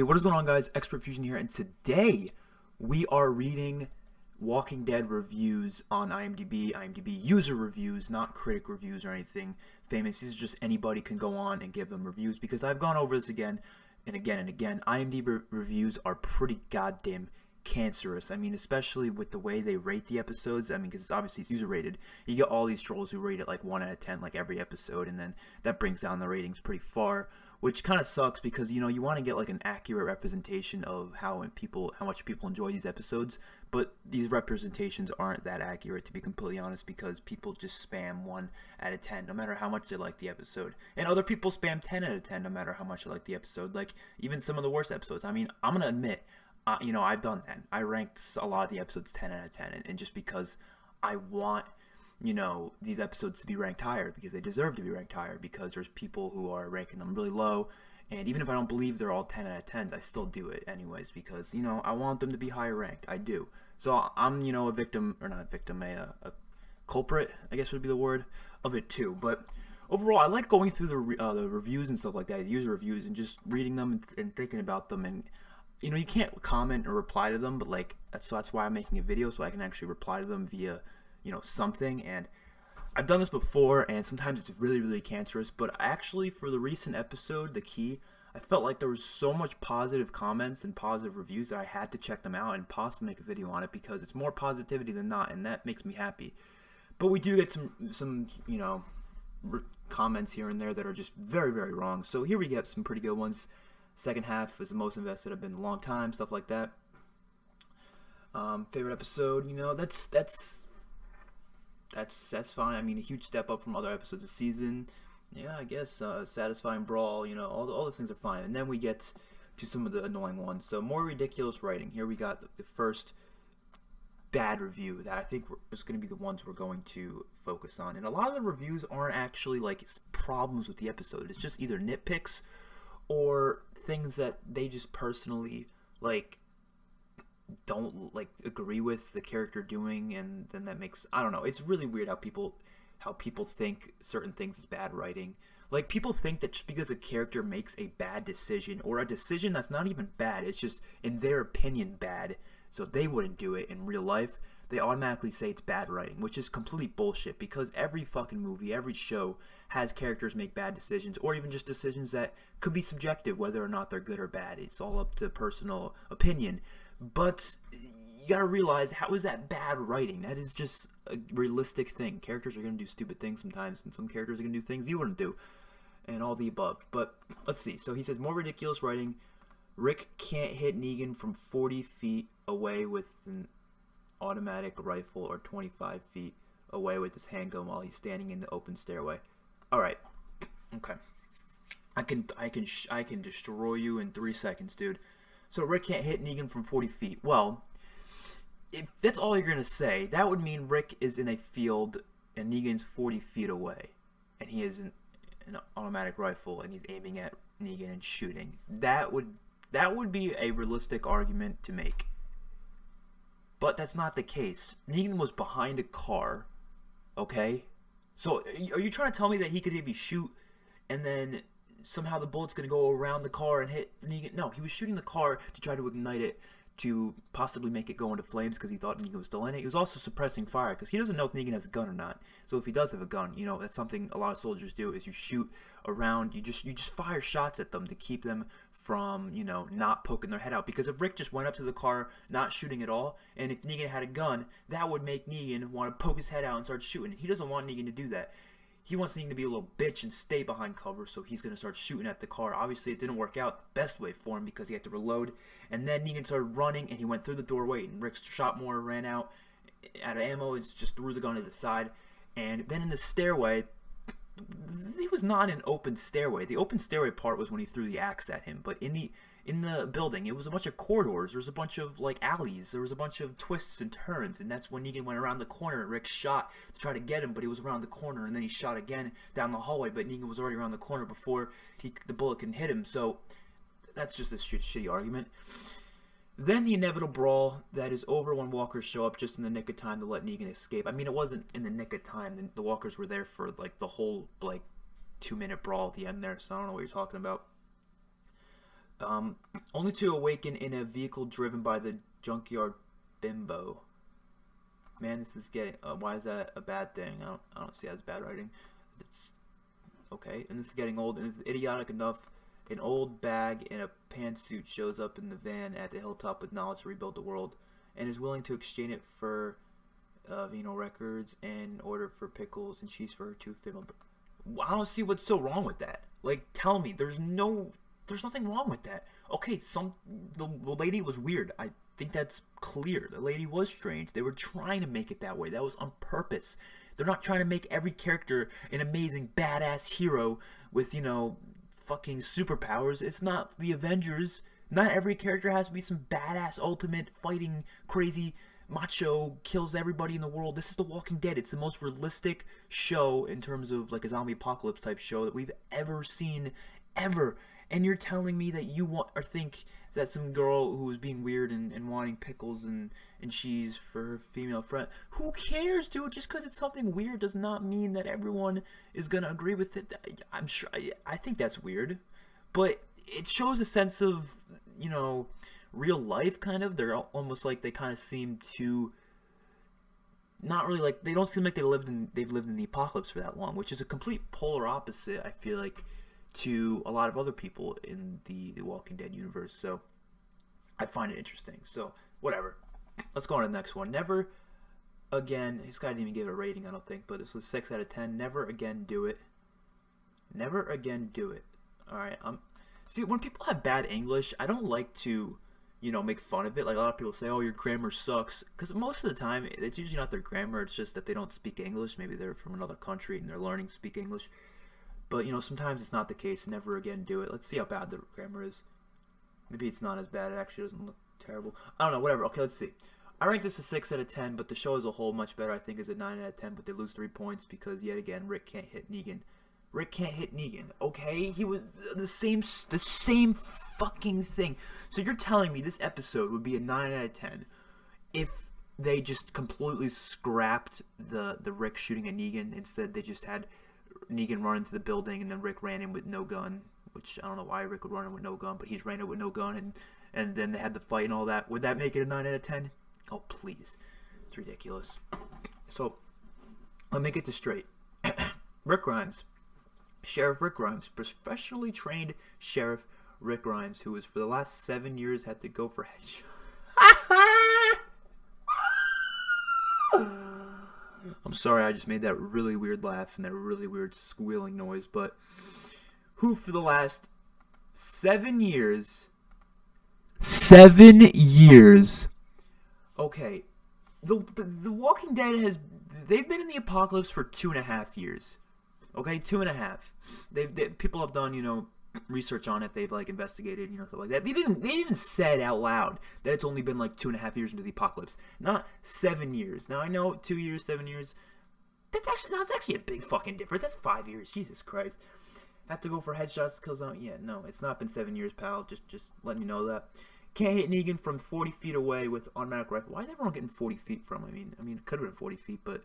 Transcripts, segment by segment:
What is going on, guys? XpertFusion here, and today we are reading Walking Dead reviews on IMDB. IMDB user reviews, not critic reviews or anything famous. These are just anybody can go on and give them reviews, because I've gone over this again and again and again. IMDB reviews are pretty goddamn cancerous. I mean, especially with the way they rate the episodes. I mean, because obviously it's user rated. You get all these trolls who rate it like 1 out of 10 like every episode, and then that brings down the ratings pretty far, which kind of sucks, because you want to get like an accurate representation of how much people enjoy these episodes, but these representations aren't that accurate, to be completely honest, because people just spam 1 out of 10 no matter how much they like the episode, and other people spam 10 out of 10 no matter how much they like the episode. Like even some of the worst episodes. I mean, I'm gonna admit, I've done that. I ranked a lot of the episodes 10 out of 10, and just because I want these episodes to be ranked higher, because they deserve to be ranked higher, because there's people who are ranking them really low, and even if I don't believe they're all 10 out of 10s, I still do it anyways, because I want them to be higher ranked. I do. So I'm a victim, or not a victim, a culprit, I guess would be the word, of it too. But overall, I like going through the reviews and stuff like that, user reviews, and just reading them and thinking about them. And you can't comment or reply to them, but like that's why I'm making a video, so I can actually reply to them via something. And I've done this before, and sometimes it's really, really cancerous, but actually for the recent episode, The Key, I felt like there was so much positive comments and positive reviews that I had to check them out and possibly make a video on it, because it's more positivity than not, and that makes me happy. But we do get some comments here and there that are just very, very wrong. So here we get some pretty good ones. Second half is the most invested I've been in a long time, stuff like that. Favorite episode, that's fine. I mean, a huge step up from other episodes of the season. Yeah, I guess satisfying brawl. All those things are fine. And then we get to some of the annoying ones. So more ridiculous writing. Here we got the first bad review that I think is going to be the ones we're going to focus on. And a lot of the reviews aren't actually like problems with the episode. It's just either nitpicks or things that they just personally don't agree with the character doing, and then that makes, I don't know, it's really weird how people think certain things is bad writing. Like, people think that just because a character makes a bad decision, or a decision that's not even bad, it's just in their opinion bad, so they wouldn't do it in real life, they automatically say it's bad writing, which is complete bullshit, because every fucking movie, every show has characters make bad decisions, or even just decisions that could be subjective, whether or not they're good or bad. It's all up to personal opinion. But you gotta realize, how is that bad writing? That is just a realistic thing. Characters are gonna do stupid things sometimes, and some characters are gonna do things you wouldn't do, and all the above. But let's see. So he says, more ridiculous writing. Rick can't hit Negan from 40 feet away with an automatic rifle, or 25 feet away with his handgun while he's standing in the open stairway. All right, okay. I can destroy you in 3 seconds, dude. So Rick can't hit Negan from 40 feet. Well, if that's all you're going to say, that would mean Rick is in a field and Negan's 40 feet away, and he has an automatic rifle and he's aiming at Negan and shooting. That would be a realistic argument to make. But that's not the case. Negan was behind a car, okay? So are you trying to tell me that he could maybe shoot and then somehow the bullet's going to go around the car and hit Negan? No, he was shooting the car to try to ignite it, to possibly make it go into flames, because he thought Negan was still in it. He was also suppressing fire, because he doesn't know if Negan has a gun or not. So if he does have a gun, that's something a lot of soldiers do, is you shoot around, you just fire shots at them to keep them from, not poking their head out. Because if Rick just went up to the car, not shooting at all, and if Negan had a gun, that would make Negan want to poke his head out and start shooting. He doesn't want Negan to do that. He wants Negan to be a little bitch and stay behind cover, so he's going to start shooting at the car. Obviously, it didn't work out the best way for him, because he had to reload. And then Negan started running, and he went through the doorway, and Rick shot more, ran out of ammo, and just threw the gun to the side. And then in the stairway, he was not an open stairway. The open stairway part was when he threw the axe at him. But in the building, it was a bunch of corridors. There was a bunch of alleys. There was a bunch of twists and turns, and that's when Negan went around the corner, and Rick shot to try to get him, but he was around the corner, and then he shot again down the hallway, but Negan was already around the corner before the bullet can hit him. So that's just a shitty argument. Then the inevitable brawl that is over when walkers show up just in the nick of time to let Negan escape. I mean, it wasn't in the nick of time. The walkers were there for the whole 2-minute brawl at the end there, so I don't know what you're talking about. Only to awaken in a vehicle driven by the junkyard bimbo. Man, this is getting. Why is that a bad thing? I don't see that as bad writing. It's okay. And this is getting old, and it's idiotic enough. An old bag in a pantsuit shows up in the van at the hilltop with knowledge to rebuild the world, and is willing to exchange it for vinyl records and order for pickles and cheese for her two family. I don't see what's so wrong with that. Like, tell me, there's nothing wrong with that. Okay, the lady was weird. I think that's clear. The lady was strange. They were trying to make it that way. That was on purpose. They're not trying to make every character an amazing badass hero with, you know, fucking superpowers. It's not the Avengers. Not every character has to be some badass ultimate fighting crazy macho kills everybody in the world. This is The Walking Dead. It's the most realistic show in terms of like a zombie apocalypse type show that we've ever seen ever. And you're telling me that you want or think that some girl who was being weird and wanting pickles and cheese for her female friend. Who cares, dude? Just because it's something weird does not mean that everyone is gonna agree with it. I'm sure. I think that's weird, but it shows a sense of, you know, real life kind of. They're almost like they kind of seem to not really like, they don't seem like they've lived in the apocalypse for that long, which is a complete polar opposite, I feel like, to a lot of other people in the Walking Dead universe. So I find it interesting. So whatever, let's go on to the next one. Never again. This guy didn't even give it a rating, I don't think, but this was 6 out of 10. Never again do it. Never again do it. All right. See, when people have bad English, I don't like to, you know, make fun of it. Like, a lot of people say, oh, your grammar sucks, because most of the time it's usually not their grammar. It's just that they don't speak English. Maybe they're from another country and they're learning to speak English. But, you know, sometimes it's not the case. Never again do it. Let's see how bad the grammar is. Maybe it's not as bad. It actually doesn't look terrible. I don't know. Whatever. Okay, let's see. I rank this a 6 out of 10, but the show as a whole much better, I think, is a 9 out of 10. But they lose 3 points because, yet again, Rick can't hit Negan. Rick can't hit Negan. Okay? He was the same fucking thing. So you're telling me this episode would be a 9 out of 10 if they just completely scrapped the Rick shooting at Negan. Instead, they just had Negan run into the building, and then Rick ran in with no gun, which I don't know why Rick would run in with no gun, but he's ran in with no gun, and then they had the fight and all that. Would that make it a 9 out of 10? Oh, please. It's ridiculous. So, let me get this straight. Rick Grimes. Sheriff Rick Grimes. Professionally trained Sheriff Rick Grimes, who has for the last 7 years had to go for I'm sorry, I just made that really weird laugh and that really weird squealing noise, but who for the last 7 years... 7 years! Okay, the Walking Dead has... They've been in the apocalypse for 2.5 years. Okay, 2.5. People have done, you know, research on it. They've like investigated, you know, stuff like that. They even said out loud that it's only been like 2.5 years into the apocalypse, not 7 years. Now I know 2 years, 7 years. That's actually a big fucking difference. That's 5 years. Jesus Christ. Have to go for headshots, kills out. Yeah, no, it's not been 7 years, pal. Just let me know that. Can't hit Negan from 40 feet away with automatic rifle. Why is everyone getting 40 feet from? I mean, it could have been 40 feet, but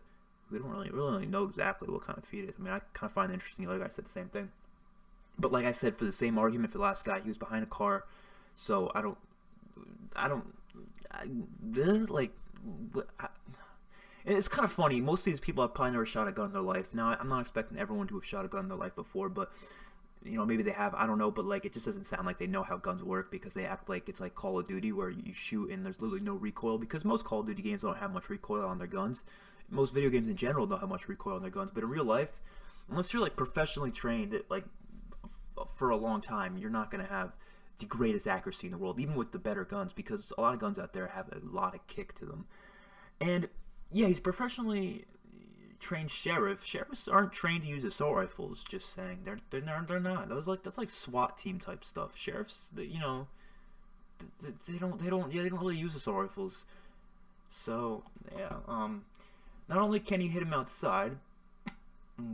we don't really know exactly what kind of feet it is. I mean, I kind of find it interesting. Like I said, the same thing. But like I said, for the same argument for the last guy, he was behind a car, so it's kind of funny. Most of these people have probably never shot a gun in their life. Now, I'm not expecting everyone to have shot a gun in their life before, but, you know, maybe they have. I don't know, but, like, it just doesn't sound like they know how guns work because they act like it's like Call of Duty where you shoot and there's literally no recoil, because most Call of Duty games don't have much recoil on their guns. Most video games in general don't have much recoil on their guns, but in real life, unless you're, like, professionally trained, like, for a long time, you're not going to have the greatest accuracy in the world, even with the better guns, because a lot of guns out there have a lot of kick to them. And yeah, he's professionally trained sheriff. Sheriffs aren't trained to use assault rifles. Just saying, they're not. That's like SWAT team type stuff. Sheriffs, you know, they don't really use assault rifles. So yeah, not only can he hit him outside,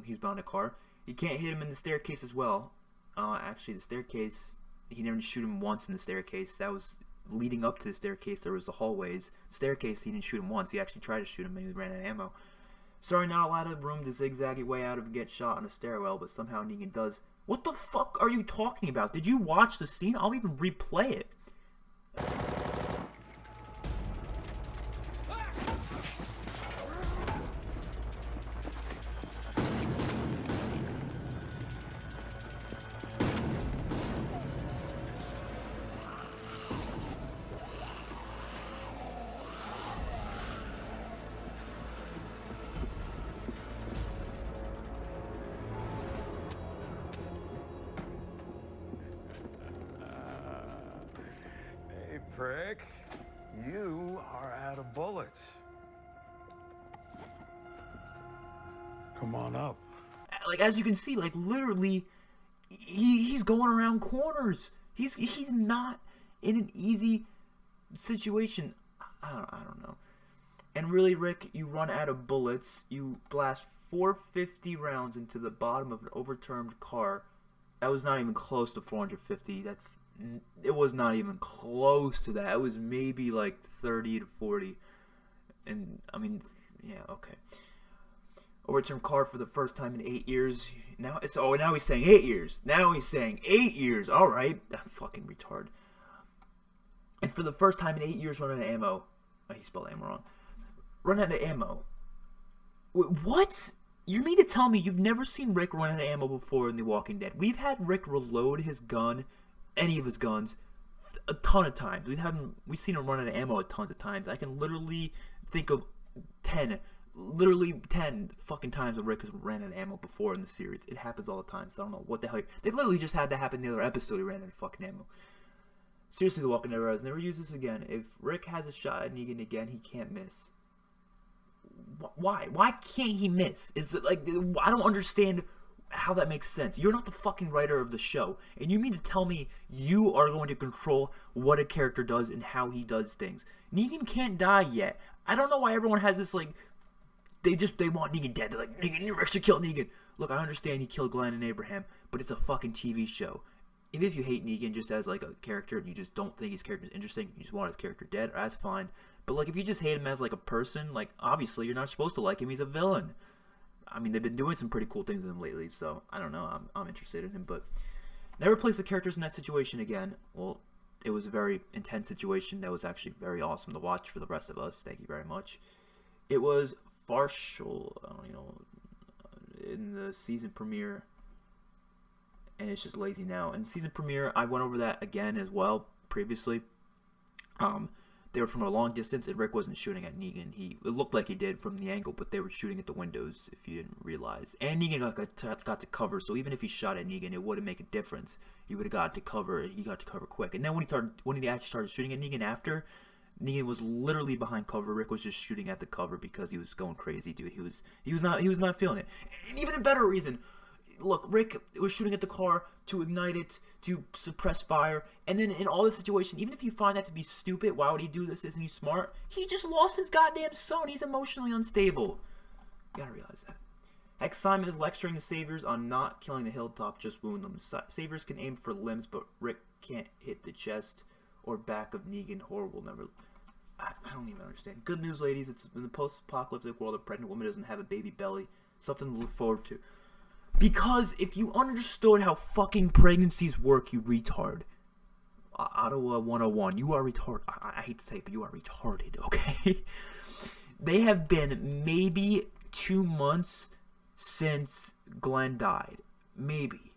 he's behind a car. He can't hit him in the staircase as well. Actually, the staircase, he never shoot him once in the staircase. That was leading up to the staircase. There was the hallways. Staircase, he didn't shoot him once. He actually tried to shoot him and he ran out of ammo. Sorry, not a lot of room to zigzag your way out of and get shot on a stairwell, but somehow Negan does What the fuck are you talking about? Did you watch the scene? I'll even replay it. Hey, prick. You are out of bullets. Come on up. Like, as you can see, like, literally, he's going around corners. He's not in an easy situation. I don't know. And really, Rick, you run out of bullets. You blast 450 rounds into the bottom of an overturned car. That was not even close to 450. It was not even close to that. It was maybe like 30 to 40. And, I mean, yeah, okay. Overturned car for the first time in 8 years. Now he's saying 8 years. Now he's saying 8 years. All right. That fucking retard. And for the first time in 8 years, run out of ammo. Oh, he spelled ammo wrong. Run out of ammo. Wait, what? You mean to tell me you've never seen Rick run out of ammo before in The Walking Dead? We've had Rick reload his gun, any of his guns, a ton of times. We've seen him run out of ammo a tons of times. I can literally think of 10 fucking times when Rick has ran out of ammo before in the series. It happens all the time, so I don't know what the hell. They literally just had that happen in the other episode. He ran out of fucking ammo. Seriously, The Walking Dead has never used this again. If Rick has a shot at Negan again, he can't miss. Why? Why can't he miss? Is it like, I don't understand how that makes sense. You're not the fucking writer of the show, and you mean to tell me you are going to control what a character does and how he does things? Negan can't die yet. I don't know why everyone has this, like, they want Negan dead. They're like, Negan, Rick should kill Negan. Look, I understand he killed Glenn and Abraham, but it's a fucking TV show. Even if you hate Negan just as, like, a character and you just don't think his character is interesting, you just want his character dead, that's fine. But, like, if you just hate him as, like, a person, like, obviously you're not supposed to like him. He's a villain. I mean, they've been doing some pretty cool things with him lately, so I don't know. I'm interested in him, but never place the characters in that situation again. Well, it was a very intense situation that was actually very awesome to watch for the rest of us. Thank you very much. It was partial, in the season premiere, and it's just lazy now. In season premiere, I went over that again as well previously. They were from a long distance, and Rick wasn't shooting at Negan. It looked like he did from the angle, but they were shooting at the windows, if you didn't realize. And Negan got to cover, so even if he shot at Negan, it wouldn't make a difference. He would have got to cover. He got to cover quick. And then when he actually started shooting at Negan after, Negan was literally behind cover. Rick was just shooting at the cover because he was going crazy, dude. He was not feeling it. And even a better reason. Look, Rick was shooting at the car to ignite it, to suppress fire, and then in all this situation, even if you find that to be stupid, why would he do this? Isn't he smart? He just lost his goddamn son. He's emotionally unstable. You gotta realize that. Heck, Simon is lecturing the Saviors on not killing the Hilltop, just wound them. Saviors can aim for limbs, but Rick can't hit the chest or back of Negan. Horrible, never. I don't even understand. Good news, ladies. It's in the post-apocalyptic world, a pregnant woman doesn't have a baby belly. Something to look forward to. Because if you understood how fucking pregnancies work, you retard. Ottawa 101, you are retarded. I hate to say it, but you are retarded, okay? They have been maybe 2 months since Glenn died. Maybe.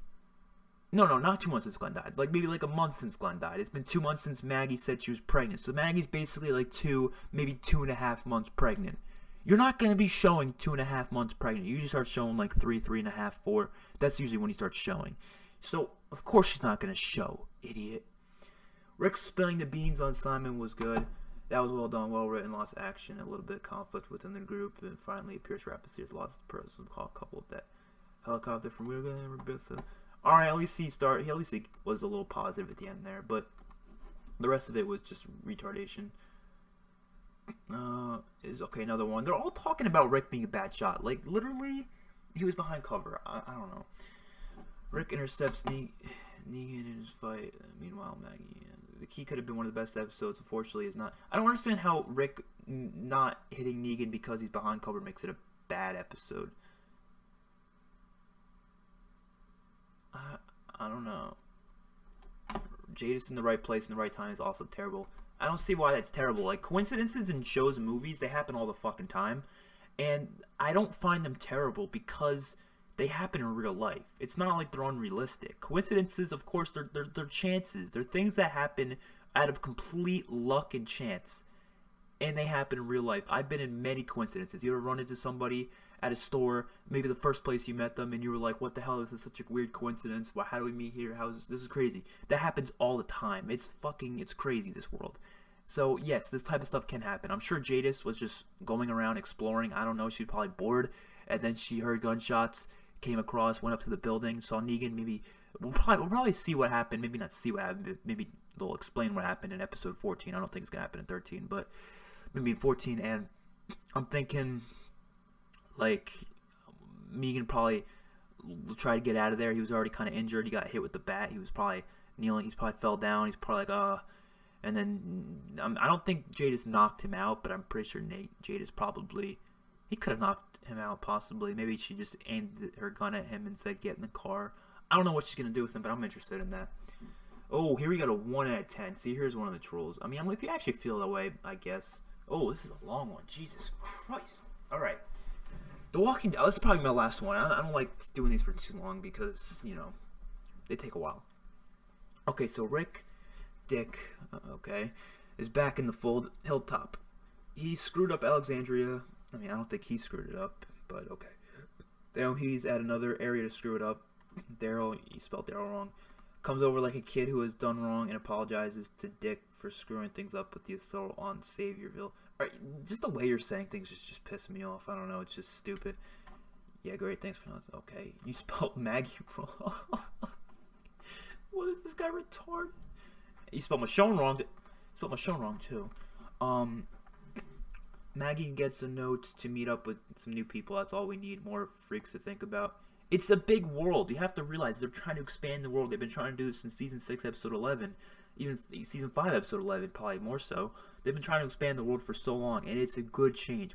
No, not 2 months since Glenn died. It's like maybe like a month since Glenn died. It's been 2 months since Maggie said she was pregnant. So Maggie's basically like maybe 2.5 months pregnant. You're not going to be showing 2.5 months pregnant. You usually start showing like 3.5, 4. That's usually when he starts showing. So, of course she's not going to show, idiot. Rick spilling the beans on Simon was good. That was well done, well written, lots of action, a little bit of conflict within the group, and finally Pierce Rapids lots of person coupled with that helicopter from Wigan and Rabissa. Alright, at least he was a little positive at the end there, but the rest of it was just retardation. Okay, another one. They're all talking about Rick being a bad shot. Like, literally, he was behind cover. I don't know. Rick intercepts Negan in his fight. Meanwhile, Maggie. The key could have been one of the best episodes. Unfortunately, is not. I don't understand how Rick not hitting Negan because he's behind cover makes it a bad episode. I don't know. Jadis in the right place in the right time is also terrible. I don't see why that's terrible. Like, coincidences in shows and movies, they happen all the fucking time. And I don't find them terrible because they happen in real life. It's not like they're unrealistic. Coincidences, of course, they're chances. They're things that happen out of complete luck and chance. And they happen in real life. I've been in many coincidences. You ever run into somebody at a store, maybe the first place you met them, and you were like, what the hell, this is such a weird coincidence. How do we meet here? This is crazy. That happens all the time. It's crazy, this world. So, yes, this type of stuff can happen. I'm sure Jadis was just going around exploring. I don't know, she was probably bored, and then she heard gunshots, came across, went up to the building, saw Negan. Maybe we'll probably see what happened. Maybe not see what happened, but maybe they'll explain what happened in episode 14. I don't think it's going to happen in 13, but maybe in 14. And I'm thinking, like, Negan probably tried to get out of there. He was already kind of injured. He got hit with the bat. He was probably kneeling. He probably fell down. He's probably like, and then I don't think Jadis knocked him out, but I'm pretty sure Jadis probably, he could have knocked him out possibly. Maybe she just aimed her gun at him and said, get in the car. I don't know what she's going to do with him, but I'm interested in that. Oh, here we got a 1 out of 10. See, here's one of the trolls. I mean, if you actually feel that way, I guess. Oh, this is a long one. Jesus Christ. All right. The Walking Dead. This is probably my last one. I don't like doing these for too long because, you know, they take a while. Okay, so Dick, is back in the fold. Hilltop. He screwed up Alexandria. I mean, I don't think he screwed it up, but okay. Now he's at another area to screw it up. Daryl, he spelled Daryl wrong. Comes over like a kid who has done wrong and apologizes to Dick for screwing things up with the assault on Saviorville. Right, just the way you're saying things just pissing me off. I don't know, it's just stupid. Yeah, great, thanks for that. Okay, you spelled Maggie wrong. What is this guy retarded? You spelled Michonne wrong. You spelled Michonne wrong too. Maggie gets a note to meet up with some new people. That's all we need. More freaks to think about. It's a big world. You have to realize they're trying to expand the world. They've been trying to do this since season 6, episode 11, even season 5, episode 11, probably more so. They've been trying to expand the world for so long, and it's a good change.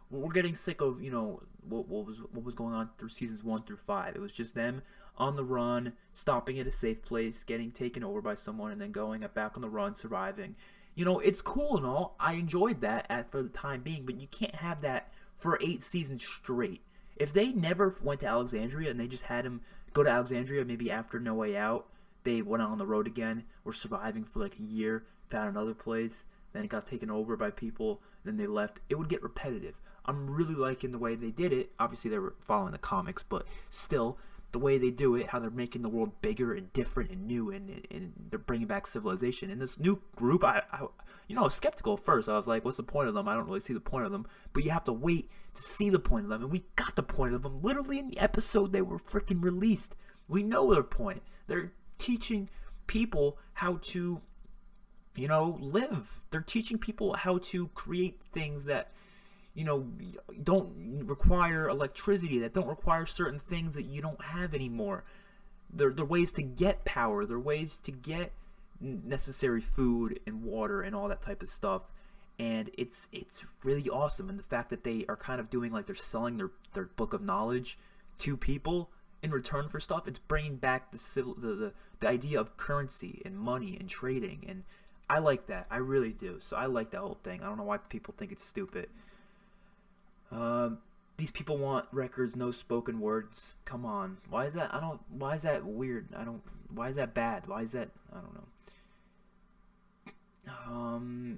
We're getting sick of, you know, what was going on through seasons 1 through 5. It was just them on the run, stopping at a safe place, getting taken over by someone, and then going back on the run, surviving. You know, it's cool and all. I enjoyed that for the time being, but you can't have that for 8 seasons straight. If they never went to Alexandria and they just had him go to Alexandria maybe after No Way Out, they went on the road again, were surviving for like a year, found another place, then it got taken over by people, then they left, it would get repetitive. I'm really liking the way they did it. Obviously they were following the comics, but still, the way they do it, how they're making the world bigger and different and new, and they're bringing back civilization. And this new group, I was skeptical at first. I was like, what's the point of them? I don't really see the point of them. But you have to wait to see the point of them. And we got the point of them literally in the episode they were freaking released. We know their point. They're teaching people how to, you know, live. They're teaching people how to create things that, you know, don't require electricity, that don't require certain things that you don't have anymore. They're ways to get power. They're ways to get necessary food and water and all that type of stuff. And it's really awesome. And the fact that they are kind of doing like they're selling their book of knowledge to people in return for stuff. It's bringing back the idea of currency and money and trading. And I like that. I really do. So I like that whole thing. I don't know why people think it's stupid. These people want records, no spoken words. Come on. Why is that? Why is that weird? Why is that bad? Why is that? I don't know.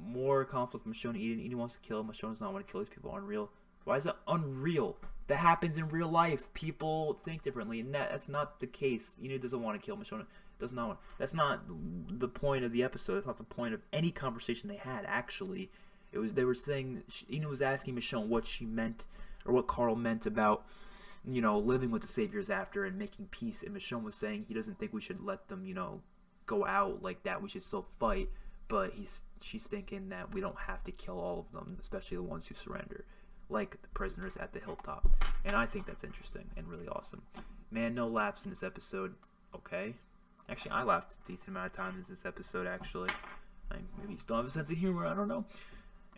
More conflict with Michonne and Eden. Eden wants to kill. Michonne does not want to kill these people. Unreal. Why is that unreal? That happens in real life. People think differently, and that's not the case. Eden doesn't want to kill. Michonne does not want. That's not the point of the episode. That's not the point of any conversation they had, actually. They were saying, Eden was asking Michonne what she meant, or what Carl meant about, you know, living with the Saviors after and making peace. And Michonne was saying he doesn't think we should let them, you know, go out like that. We should still fight. But she's thinking that we don't have to kill all of them, especially the ones who surrender, like the prisoners at the hilltop. And I think that's interesting and really awesome. Man, no laughs in this episode. Okay. Actually, I laughed a decent amount of times in this episode, actually. Maybe you still have a sense of humor. I don't know.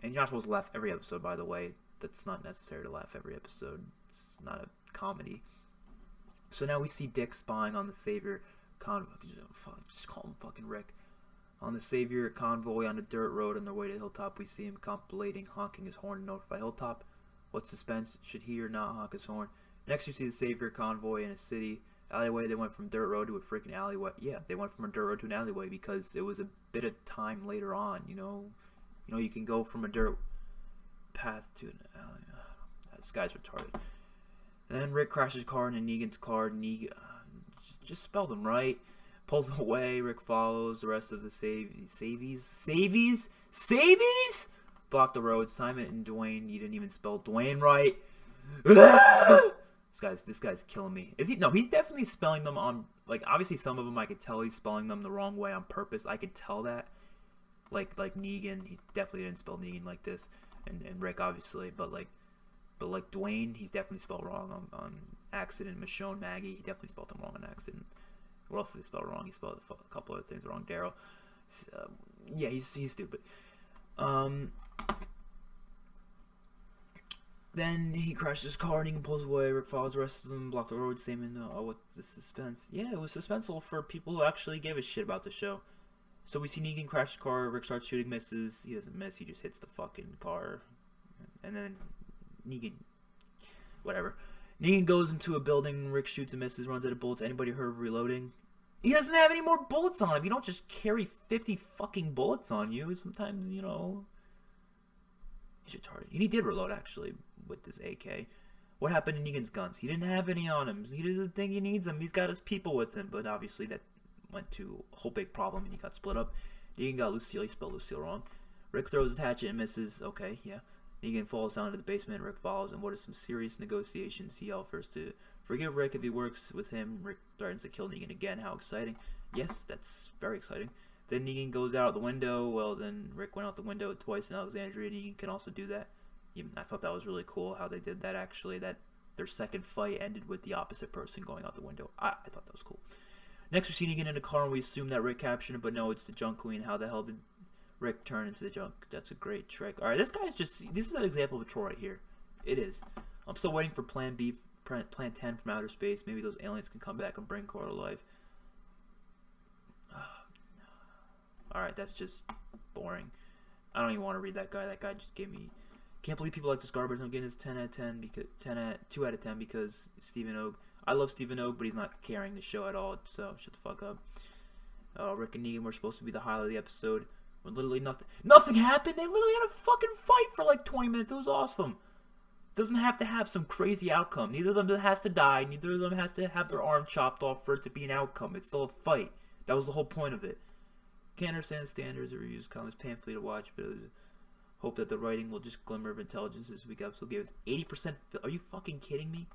And you're not supposed to laugh every episode, by the way. That's not necessary to laugh every episode. It's not a comedy. So now we see Dick spying on the Savior convoy. Just call him fucking Rick. On the Savior convoy on a dirt road on their way to Hilltop, we see him contemplating honking his horn to notify Hilltop. What suspense? Should he or not honk his horn? Next, we see the Savior convoy in a city alleyway. They went from dirt road to a freaking alleyway. Yeah, they went from a dirt road to an alleyway because it was a bit of time later on. You know, you can go from a dirt path to an alley. This guy's retarded. And then Rick crashes his car into Negan's car. Negan just spelled them right. Pulls away. Rick follows. The rest of the Savies block the road. Simon and Dwayne. You didn't even spell Dwayne right. This guy's killing me. Is he? No, he's definitely spelling them on. Like, obviously, some of them I could tell he's spelling them the wrong way on purpose. I could tell that. Like Negan, he definitely didn't spell Negan like this, and Rick obviously, but like Dwayne, he's definitely spelled wrong on accident. Michonne, Maggie, he definitely spelled them wrong on accident. What else did he spell wrong? He spelled a couple other things wrong. Daryl, yeah, he's stupid. Then he crashes his car and he pulls away. Rick follows the rest of them, block the road. Same what's the suspense? Yeah, it was suspenseful for people who actually gave a shit about the show. So we see Negan crash the car. Rick starts shooting, misses. He doesn't miss. He just hits the fucking car. And then Negan, whatever. Negan goes into a building. Rick shoots and misses. Runs out of bullets. Anybody heard of reloading? He doesn't have any more bullets on him. You don't just carry 50 fucking bullets on you. Sometimes, you know, he's retarded. And he did reload, actually, with this AK. What happened to Negan's guns? He didn't have any on him. He doesn't think he needs them. He's got his people with him. But obviously that went to a whole big problem and he got split up. Negan got Lucille. He spelled Lucille wrong. Rick throws his hatchet and misses. Okay, yeah. Negan falls down to the basement. Rick follows, and what is some serious negotiations? He offers to forgive Rick if he works with him. Rick threatens to kill Negan again. How exciting. Yes, that's very exciting. Then Negan goes out the window. Well, then Rick went out the window twice in Alexandria. Negan can also do that. I thought that was really cool how they did that, actually. That their second fight ended with the opposite person going out the window. I thought that was cool. Next, we see Negan in a car, and we assume that Rick captured it, but no, it's the Junk Queen. How the hell did Rick turn into the junk? That's a great trick. Alright, this is an example of a troll right here. It is. I'm still waiting for Plan B, Plan 10 from outer space. Maybe those aliens can come back and bring Cora to life. Alright, that's just boring. I don't even want to read that guy. That guy just gave me... Can't believe people like this garbage. I'm getting this 10 out of 10 because 2 out of 10 because Stephen Ogg. I love Stephen Ogg, but he's not carrying the show at all, so shut the fuck up. Rick and Negan were supposed to be the highlight of the episode. When literally nothing happened. They literally had a fucking fight for like 20 minutes. It was awesome. Doesn't have to have some crazy outcome. Neither of them has to die. Neither of them has to have their arm chopped off for it to be an outcome. It's still a fight. That was the whole point of it. Can't understand standards or reviews, comments, painfully to watch, but hope that the writing will just glimmer of intelligence this week. Episode gave us 80%. Are you fucking kidding me?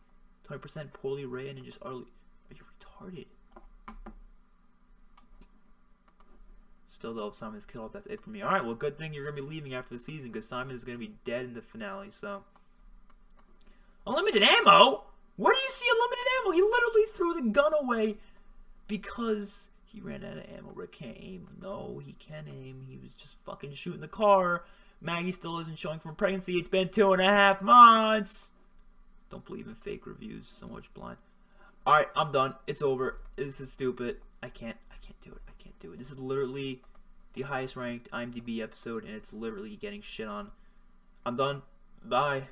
20% poorly written and just utterly. Are you retarded? Still though, if Simon's killed, that's it for me. Alright, well, good thing you're going to be leaving after the season because Simon is going to be dead in the finale, so. Unlimited ammo? Where do you see unlimited ammo? He literally threw the gun away because he ran out of ammo. Rick can't aim. No, he can aim. He was just fucking shooting the car. Maggie still isn't showing from pregnancy. It's been 2.5 months. Don't believe in fake reviews. So much blind. Alright, I'm done. It's over. This is stupid. I can't do it. I can't do it. This is literally the highest ranked IMDB episode, and it's literally getting shit on. I'm done. Bye.